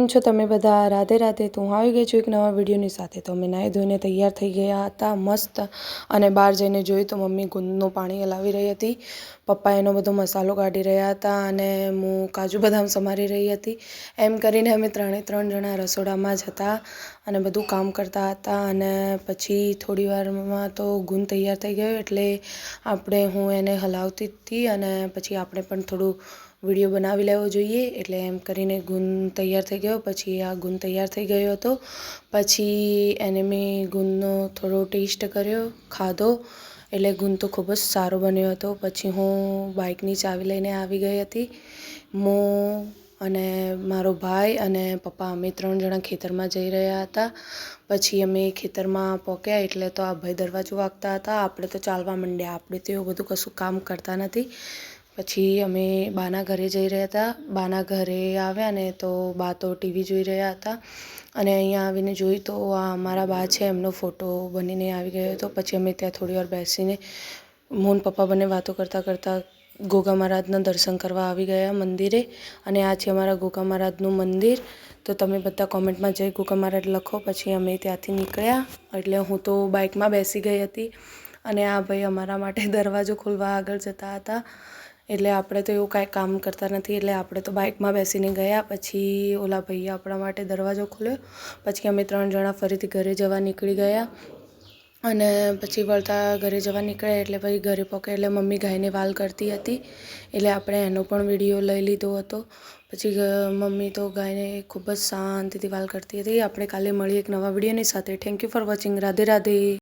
કેમ છો તમે બધા? રાધે રાધે. તો હું આવી ગઈ છું એક નવા વિડીયોની સાથે. તો અમે નાહી ધોઈને તૈયાર થઈ ગયા હતા મસ્ત, અને બહાર જઈને જોયું તો મમ્મી ગુંદનું પાણી હલાવી રહી હતી, પપ્પા એનો બધો મસાલો કાઢી રહ્યા હતા અને હું કાજુ બદામ સમારી રહી હતી. એમ કરીને અમે ત્રણ જણા રસોડામાં જ હતા અને બધું કામ કરતા હતા. અને પછી થોડી વારમાં તો ગુંદ તૈયાર થઈ ગયો, એટલે હું એને હલાવતી હતી અને પછી આપણે પણ થોડું વિડીયો બનાવી લેવો જોઈએ, એટલે એમ કરીને ગુંદ તૈયાર થઈ ગયો. પછી આ ગુંદ તૈયાર થઈ ગયો હતો, પછી એને મેં ગુંદનો થોડો ટેસ્ટ કર્યો, ખાધો, એટલે ગુંદ તો ખૂબ જ સારો બન્યો હતો. પછી હું બાઇકની ચાવી લઈને આવી ગઈ હતી. હું અને મારો ભાઈ અને પપ્પા અમે 3 જણા ખેતરમાં જઈ રહ્યા હતા. પછી અમે ખેતરમાં પહોંચ્યા એટલે તો આ ભાઈ દરવાજો વાગતા હતા. આપણે તો ચાલવા માંડ્યા, આપણે તો એવું બધું કશું કામ કરતા નથી. પછી અમે બાના ઘરે જઈ રહ્યા હતા. બાના ઘરે આવ્યા ને તો બા તો ટીવી જોઈ રહ્યા હતા, અને અહીંયા આવીને જોઈ તો આ અમારા બા છે, એમનો ફોટો બનીને આવી ગયો હતો. પછી અમે ત્યાં થોડી વાર બેસીને મોન પપ્પા બંને વાતો કરતાં ગોગા મહારાજના દર્શન કરવા આવી ગયા મંદિરે. અને આ છે અમારા ગોગા મહારાજનું મંદિર. તો તમે બધા કોમેન્ટમાં જય ગોગા મહારાજ લખો. પછી અમે ત્યાંથી નીકળ્યા, એટલે હું તો બાઇકમાં બેસી ગઈ હતી અને આ ભાઈ અમારા માટે દરવાજો ખોલવા આગળ જતા હતા. એટલે આપણે તો એવું કાંઈ કામ કરતા નથી, એટલે આપણે તો બાઇકમાં બેસીને ગયા. પછી ઓલા ભાઈએ આપણા માટે દરવાજો ખોલ્યો. પછી અમે 3 જણા ફરીથી ઘરે જવા નીકળી ગયા, અને પછી વળતા ઘરે જવા નીકળ્યા એટલે પછી ઘરે પહોંચ્યા એટલે મમ્મી ગાયને વાલ કરતી હતી, એટલે આપણે એનો પણ વિડીયો લઈ લીધો હતો. પછી મમ્મી તો ગાયને ખૂબ જ શાંતિથી વાલ કરતી હતી. આપણે કાલે મળીએ એક નવા વિડીયોની સાથે. Thank you for watching. Radhe Radhe.